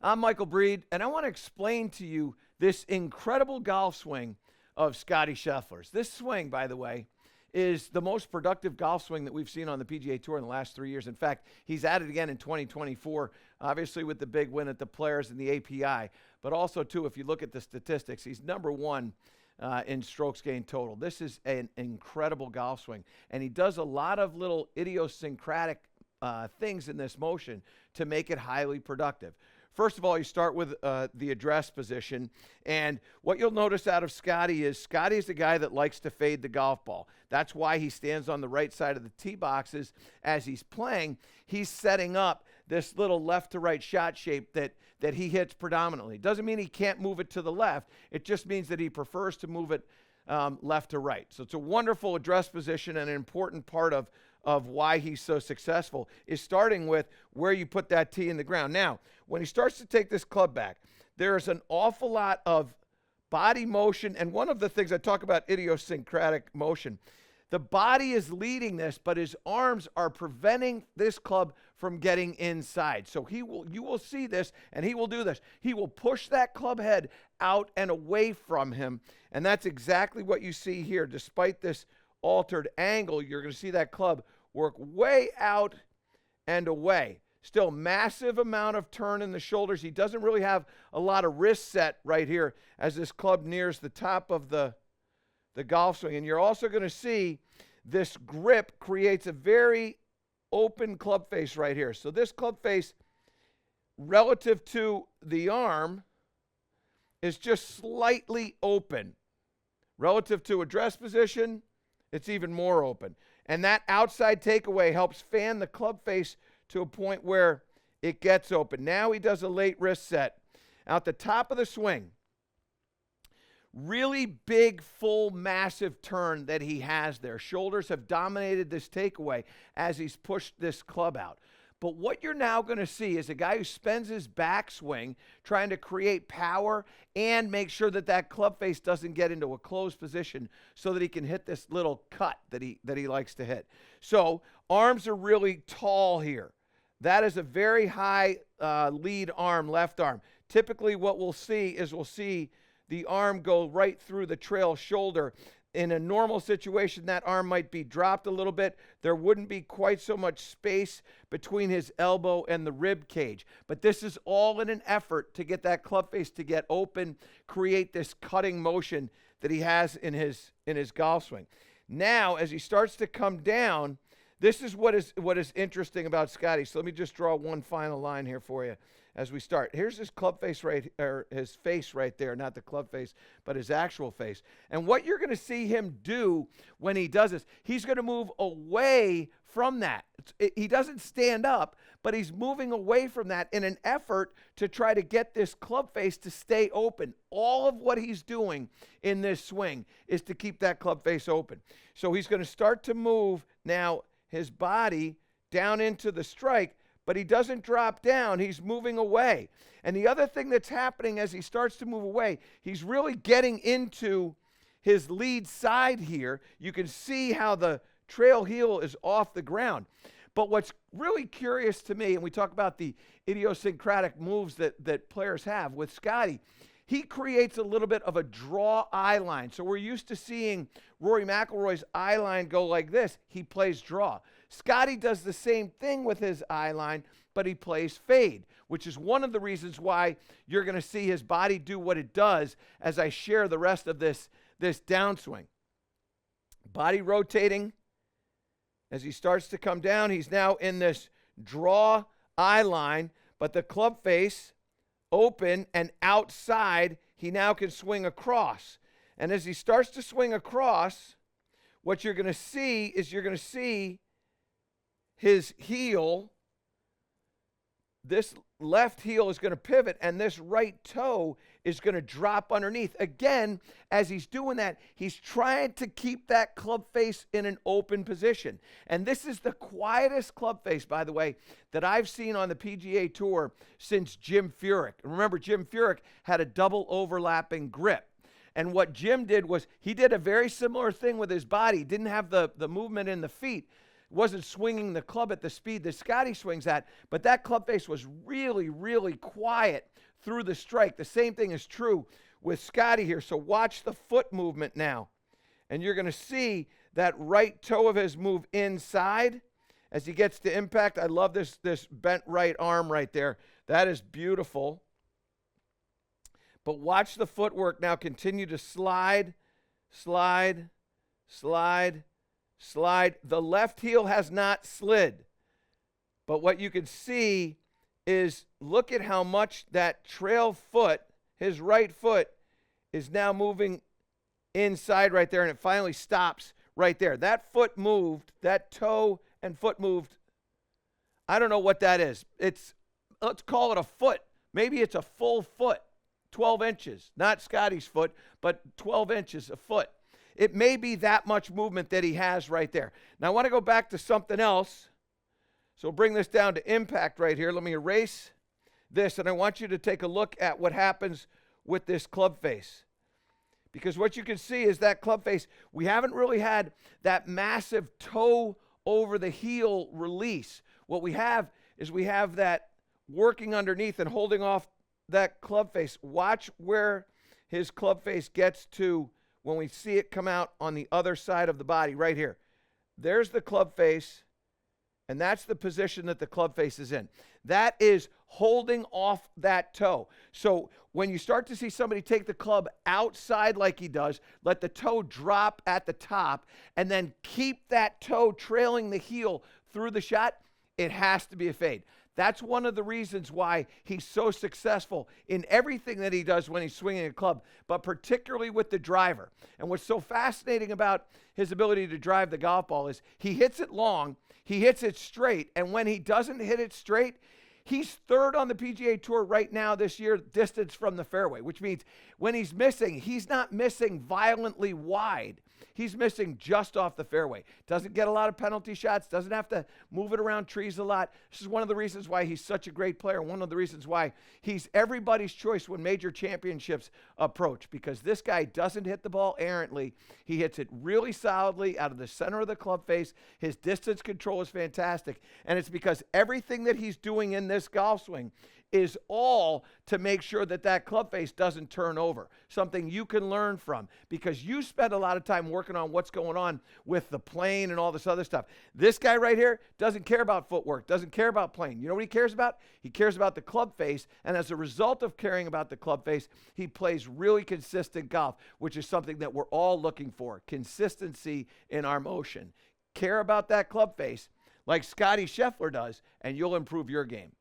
I'm Michael Breed, and I want to explain to you this incredible golf swing of Scottie Scheffler's. This swing, by the way, is the most productive golf swing that we've seen on the PGA Tour in the last 3 years. In fact, he's at it again in 2024, obviously with the big win at the Players and the API. But also, too, if you look at the statistics, he's number one in strokes gained total. This is an incredible golf swing, and he does a lot of little idiosyncratic things in this motion to make it highly productive. First of all, you start with the address position, and what you'll notice out of Scottie is the guy that likes to fade the golf ball. That's why he stands on the right side of the tee boxes as he's playing. He's setting up this little left to right shot shape that he hits predominantly. Doesn't mean he can't move it to the left. It just means that he prefers to move it left to right. So it's a wonderful address position, and an important part of why he's so successful is starting with where you put that tee in the ground. Now, when he starts to take this club back, there's an awful lot of body motion, and one of the things I talk about, idiosyncratic motion. The body is leading this, but his arms are preventing this club from getting inside. So you will see this, and he will do this. He will push that club head out and away from him, and that's exactly what you see here. Despite this altered angle, you're going to see that club work way out and away. Still massive amount of turn in the shoulders. He doesn't really have a lot of wrist set right here as this club nears the top of the golf swing. And you're also going to see this grip creates a very open club face right here. So this club face relative to the arm is just slightly open. Relative to address position, it's even more open. And that outside takeaway helps fan the club face to a point where it gets open. Now he does a late wrist set. Out the top of the swing, really big, full, massive turn that he has there. Shoulders have dominated this takeaway as he's pushed this club out. But what you're now going to see is a guy who spends his backswing trying to create power and make sure that that club face doesn't get into a closed position so that he can hit this little cut that he likes to hit. So arms are really tall here. That is a very high lead arm, left arm. Typically what we'll see the arm go right through the trail shoulder. In a normal situation, that arm might be dropped a little bit. There wouldn't be quite so much space between his elbow and the rib cage. But this is all in an effort to get that club face to get open, create this cutting motion that he has in his golf swing. Now, as he starts to come down, this is what is interesting about Scottie. So let me just draw one final line here for you as we start. Here's his club face his face right there, not the club face, but his actual face. And what you're going to see him do when he does this, he's going to move away from that. He doesn't stand up, but he's moving away from that in an effort to try to get this club face to stay open. All of what he's doing in this swing is to keep that club face open. So he's going to start to move now his body down into the strike, but he doesn't drop down. He's moving away. And the other thing that's happening as he starts to move away, he's really getting into his lead side here. You can see how the trail heel is off the ground. But what's really curious to me, and we talk about the idiosyncratic moves that players have with Scottie, he creates a little bit of a draw eye line. So we're used to seeing Rory McIlroy's eye line go like this. He plays draw. Scottie does the same thing with his eye line, but he plays fade, which is one of the reasons why you're going to see his body do what it does as I share the rest of this downswing. Body rotating. As he starts to come down, he's now in this draw eye line, but the club face open and outside, he now can swing across. And as he starts to swing across, what you're going to see is his heel, this left heel is going to pivot, and this right toe is going to drop underneath. Again, as he's doing that, he's trying to keep that club face in an open position. And this is the quietest club face, by the way, that I've seen on the PGA Tour since Jim Furyk. Remember, Jim Furyk had a double overlapping grip. And what Jim did was he did a very similar thing with his body. He didn't have the movement in the feet. wasn't swinging the club at the speed that Scottie swings at, but that club face was really, really quiet through the strike. The same thing is true with Scottie here. So watch the foot movement now. And you're going to see that right toe of his move inside as he gets to impact. I love this bent right arm right there. That is beautiful. But watch the footwork now continue to slide, slide, slide, slide. The left heel has not slid. But what you can see is look at how much that trail foot, his right foot, is now moving inside right there, and it finally stops right there. That foot moved, that toe and foot moved. I don't know what that is. Let's call it a foot. Maybe it's a full foot, 12 inches. Not Scottie's foot, but 12 inches a foot. It may be that much movement that he has right there. Now I want to go back to something else. So bring this down to impact right here. Let me erase this, and I want you to take a look at what happens with this club face. Because what you can see is that club face, we haven't really had that massive toe over the heel release. What we have is we have that working underneath and holding off that club face. Watch where his club face gets to when we see it come out on the other side of the body, right here. There's the club face, and that's the position that the club face is in. That is holding off that toe. So when you start to see somebody take the club outside like he does, let the toe drop at the top, and then keep that toe trailing the heel through the shot, it has to be a fade. That's one of the reasons why he's so successful in everything that he does when he's swinging a club, but particularly with the driver. And what's so fascinating about his ability to drive the golf ball is he hits it long, he hits it straight, and when he doesn't hit it straight, he's third on the PGA Tour right now this year, distance from the fairway, which means when he's missing, he's not missing violently wide. He's missing just off the fairway. Doesn't get a lot of penalty shots, doesn't have to move it around trees a lot. This is one of the reasons why he's such a great player, one of the reasons why he's everybody's choice when major championships approach, because this guy doesn't hit the ball errantly. He hits it really solidly out of the center of the club face. His distance control is fantastic, and it's because everything that he's doing in this golf swing is all to make sure that that club face doesn't turn over. Something you can learn from, because you spend a lot of time working on what's going on with the plane and all this other stuff. This guy right here doesn't care about footwork, doesn't care about plane. You know what he cares about? He cares about the club face, and as a result of caring about the club face, he plays really consistent golf, which is something that we're all looking for, consistency in our motion. Care about that club face like Scottie Scheffler does, and you'll improve your game.